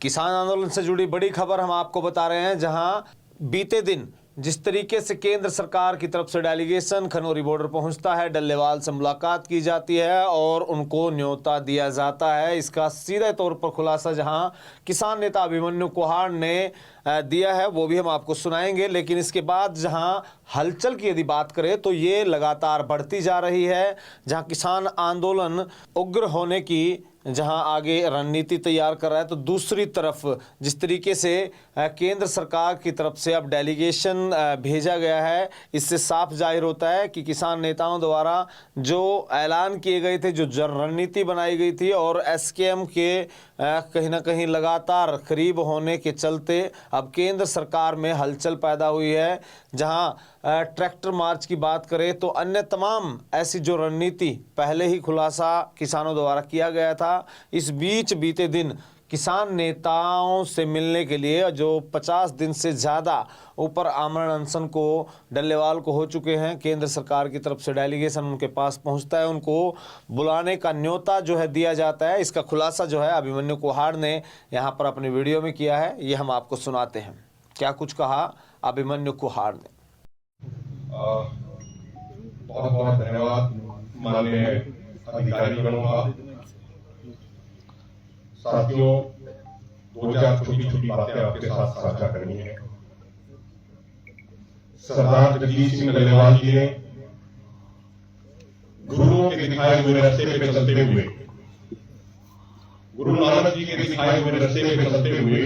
किसान आंदोलन से जुड़ी बड़ी खबर हम आपको बता रहे हैं, जहां बीते दिन जिस तरीके से केंद्र सरकार की तरफ से डेलीगेशन खनौरी बॉर्डर पहुंचता है, डल्लेवाल से मुलाकात की जाती है और उनको न्योता दिया जाता है, इसका सीधे तौर पर खुलासा जहां किसान नेता अभिमन्यु कुहाड़ ने दिया है वो भी हम आपको सुनाएंगे। लेकिन इसके बाद जहां हलचल की यदि बात करें तो ये लगातार बढ़ती जा रही है, जहां किसान आंदोलन उग्र होने की जहां आगे रणनीति तैयार कर रहा है, तो दूसरी तरफ जिस तरीके से केंद्र सरकार की तरफ से अब डेलीगेशन भेजा गया है, इससे साफ जाहिर होता है कि किसान नेताओं द्वारा जो ऐलान किए गए थे, जो रणनीति बनाई गई थी और एसकेएम के कहीं ना कहीं लगातार करीब होने के चलते अब केंद्र सरकार में हलचल पैदा हुई है। जहां ट्रैक्टर मार्च की बात करें तो अन्य तमाम ऐसी जो रणनीति पहले ही खुलासा किसानों द्वारा किया गया था, इस बीच बीते दिन किसान नेताओं से मिलने के लिए जो 50 दिन से ज़्यादा ऊपर आमरण अनशन को डल्लेवाल को हो चुके हैं, केंद्र सरकार की तरफ से डेलीगेशन उनके पास पहुंचता है, उनको बुलाने का न्योता जो है दिया जाता है। इसका खुलासा जो है अभिमन्यु कुहाड़ ने यहाँ पर अपनी वीडियो में किया है, ये हम आपको सुनाते हैं। क्या कुछ कहा अभिमन्यु कुहाड़ ने। बहुत बहुत धन्यवाद माननीय अधिकारीगणों का। साथियों, 2-4 छोटी बातें आपके साथ साझा करनी है। सरदार जगजीत सिंह डल्लेवाल जी ने गुरुओं के दिखाए हुए रास्ते पे चलते हुए, गुरु नानक जी के दिखाए हुए रास्ते पे चलते हुए,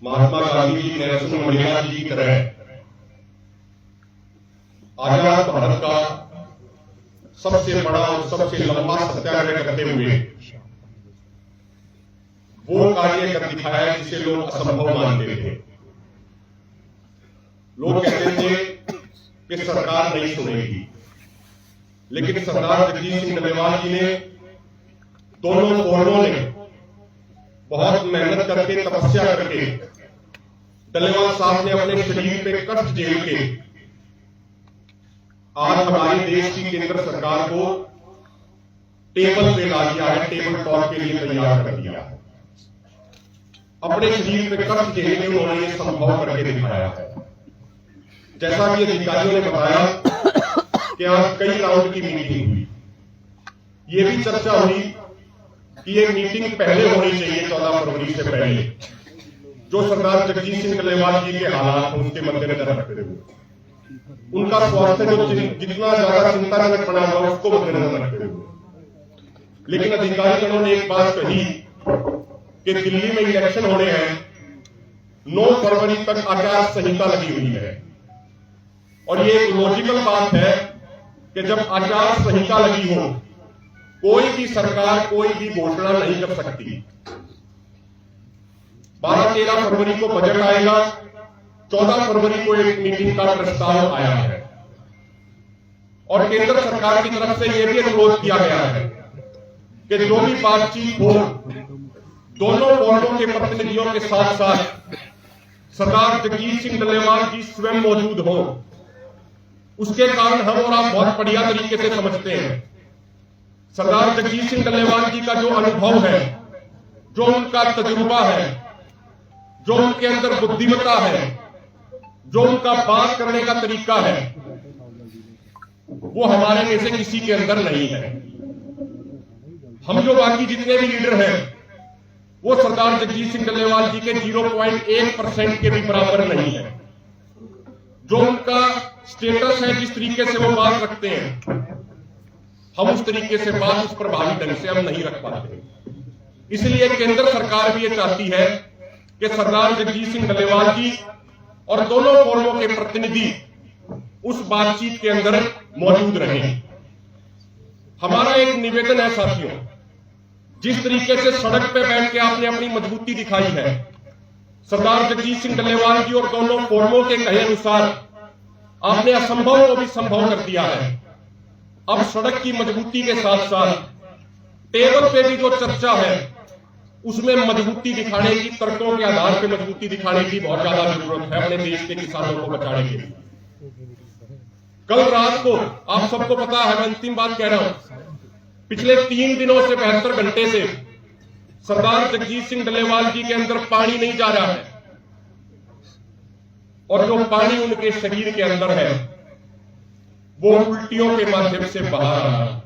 महात्मा गांधी जी, नेल्सन मंडेला जी की तरह आजाद भारत का सबसे बड़ा और सबसे लंबा सत्याग्रह करते हुए वो कार्य कर दिखाया जिसे लोग असंभव मानते थे। लोग कहते थे कि सरकार नहीं सुनेगी, लेकिन सरदार जगजीत सिंह डल्लेवाल जी ने, दोनों फोरमों ने बहुत मेहनत करके, तपस्या करके, डल्लेवाल साहब ने अपने शरीर पे कष्ट झेल के आज हमारे देश की केंद्र सरकार को टेबल पे ला दिया है, टेबल टॉक के लिए तैयार कर दिया है। अपने शरीर पे कष्ट झेल के उन्होंने ये संभव करके दिखाया है। जैसा कि अधिकारियों ने बताया कि आज कई राउंड की मीटिंग हुई। ये भी चर्चा हुई कि ये मीटिंग पहले होनी चाहिए, 14 फरवरी से पहले, जो सरदार जगजीत सिंह डल्लेवाल जी के हालात उनके मद्देनजर रखते हुए, उनका स्वास्थ्य जो जितना ज्यादा चिंताजनक बना हुआ उसको मद्देनजर रखते हुए। लेकिन अधिकारीगणों ने एक बात कही कि दिल्ली में इलेक्शन होने हैं, 9 फरवरी तक आचार संहिता लगी हुई है और ये एक लॉजिकल बात है कि जब आचार संहिता लगी हो, कोई भी सरकार कोई भी घोषणा नहीं कर सकती। 12-13 फरवरी को बजट आएगा, 14 फरवरी को एक मीटिंग का प्रस्ताव आया है और केंद्र सरकार की तरफ से यह भी अनुरोध किया गया है कि जो भी बातचीत हो, दोनों फोरमों के प्रतिनिधियों के साथ साथ सरदार जगजीत सिंह डल्लेवाल जी स्वयं मौजूद हो। उसके कारण हम और आप बहुत बढ़िया तरीके से समझते हैं सरदार जगजीत सिंह डल्लेवाल जी का जो अनुभव है, जो उनका तजुर्बा है, जो उनके अंदर बुद्धिमत्ता है, जो उनका बात करने का तरीका है, वो हमारे में से किसी के अंदर नहीं है। हम जो बाकी जितने भी लीडर हैं वो सरदार जगजीत सिंह डल्लेवाल जी के 0.1% के भी बराबर नहीं है। जो उनका स्टेटस है, जिस तरीके से वो बात रखते हैं, हम उस तरीके से बात उस प्रभावी ढंग से हम नहीं रख पाते। इसलिए केंद्र सरकार भी ये चाहती है कि सरदार जगजीत सिंह डल्लेवाल जी और दोनों फोरमों के प्रतिनिधि उस बातचीत के अंदर मौजूद रहें। हमारा एक निवेदन है साथियों, जिस तरीके से सड़क पे बैठ के आपने अपनी मजबूती दिखाई है, सरदार जगजीत सिंह डल्लेवाल जी और दोनों फोरमों के कहे अनुसार आपने असंभव को भी संभव कर दिया है। अब सड़क की मजबूती के साथ साथ टेबल पे भी जो चर्चा है उसमें मजबूती दिखाने की, तर्कों के आधार पर मजबूती दिखाने की बहुत ज्यादा जरूरत है अपने देश के किसानों को बचाने के लिए। कल रात को आप सबको पता है, मैं अंतिम बात कह रहा हूं, पिछले 3 दिनों से 72 घंटे से सरदार जगजीत सिंह डल्लेवाल जी के अंदर पानी नहीं जा रहा है, और जो पानी उनके शरीर के अंदर है वो उल्टियों के माध्यम से बाहर आ रहा है।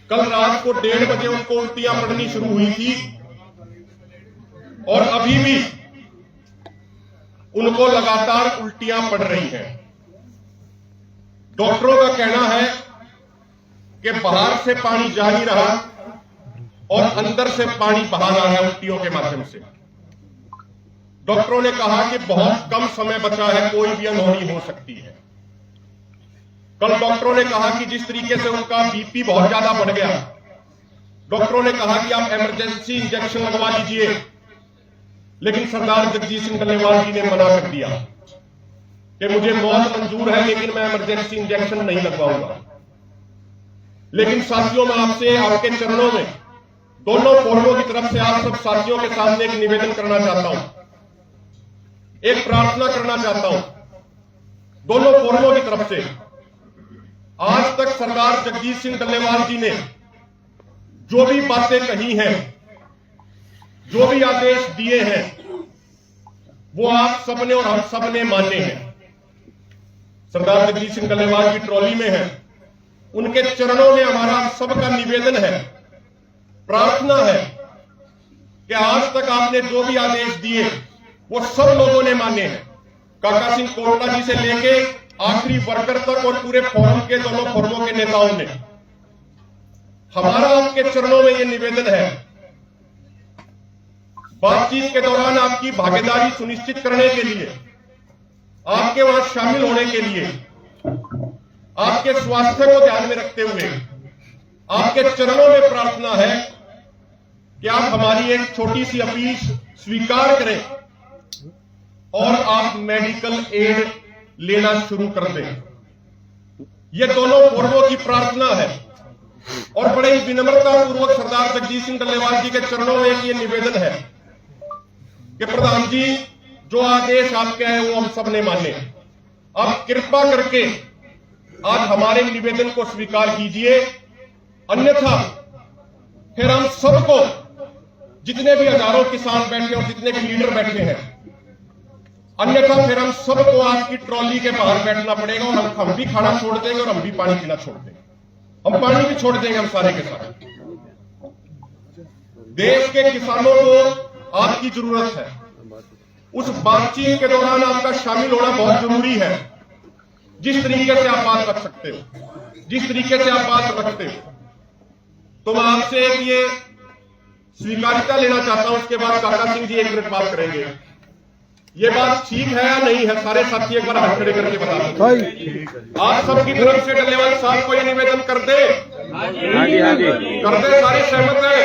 कल रात को 1:30 बजे उनको उल्टियां पड़नी शुरू हुई थी, और अभी भी उनको लगातार उल्टियां पड़ रही हैं। डॉक्टरों का कहना है कि बाहर से पानी जा नहीं रहा और अंदर से पानी बाहर आ रहा है उल्टियों के माध्यम से। डॉक्टरों ने कहा कि बहुत कम समय बचा है, कोई भी अनहोनी हो सकती है। कल डॉक्टरों ने कहा कि जिस तरीके से उनका बीपी बहुत ज्यादा बढ़ गया, डॉक्टरों ने कहा कि आप इमरजेंसी इंजेक्शन लगवा लीजिए, लेकिन सरदार जगजीत सिंह डल्लेवाल जी ने मना कर दिया कि मुझे मौत मंजूर है लेकिन मैं इमरजेंसी इंजेक्शन नहीं लगवाऊंगा। लेकिन साथियों, मैं आपसे आपके चरणों में दोनों फोरमों की तरफ से आप सब साथियों के सामने एक निवेदन करना चाहता हूं, एक प्रार्थना करना चाहता हूं दोनों फोरमों की तरफ से। आज तक सरदार जगजीत सिंह डल्लेवाल जी ने जो भी बातें कही हैं, जो भी आदेश दिए हैं, वो आप सबने और हम सबने माने हैं। सरदार जगजीत सिंह डल्लेवाल की ट्रॉली में है, उनके चरणों में हमारा सबका निवेदन है, प्रार्थना है कि आज तक आपने जो भी आदेश दिए वो सब लोगों ने माने हैं। काका सिंह कोटला जी से लेके आखिरी वर्कर तक और पूरे फोरम के दोनों फोरमों के नेताओं ने। हमारा आपके चरणों में यह निवेदन है, बातचीत के दौरान आपकी भागीदारी सुनिश्चित करने के लिए, आपके वहां शामिल होने के लिए, आपके स्वास्थ्य को ध्यान में रखते हुए आपके चरणों में प्रार्थना है कि आप हमारी एक छोटी सी अपील स्वीकार करें और आप मेडिकल एड लेना शुरू कर दें। यह दोनों फोरमों की प्रार्थना है, और बड़े ही विनम्रता पूर्वक सरदार जगजीत सिंह डल्लेवाल जी के चरणों में एक ये निवेदन है कि प्रधान जी, जो आदेश आपके हैं वो हम सब ने माने। आप कृपा करके आज हमारे निवेदन को स्वीकार कीजिए, अन्यथा फिर हम सबको, जितने भी हजारों किसान बैठे और जितने भी लीडर बैठे हैं, अन्यथा फिर हम सबको आपकी ट्रॉली के बाहर बैठना पड़ेगा, और हम भी खाना छोड़ देंगे और हम भी पानी पीना छोड़ देंगे, हम पानी भी छोड़ देंगे, हम सारे के सारे। देश के किसानों को आपकी जरूरत है। उस बातचीत के दौरान आपका शामिल होना बहुत जरूरी है। जिस तरीके से आप बात रख सकते हो, जिस तरीके से आप बात रखते हो, तो मैं आपसे एक ये स्वीकारिता लेना चाहता हूं। उसके बाद काका सिंह जी 1 मिनट बात करेंगे। ये बात ठीक है या नहीं है, सारे साथी एक बार हाथ खड़े करके बता दो। आप सबकी तरफ से डल्लेवाल साहब को ये निवेदन कर दे, कर दे, सारे सहमत है।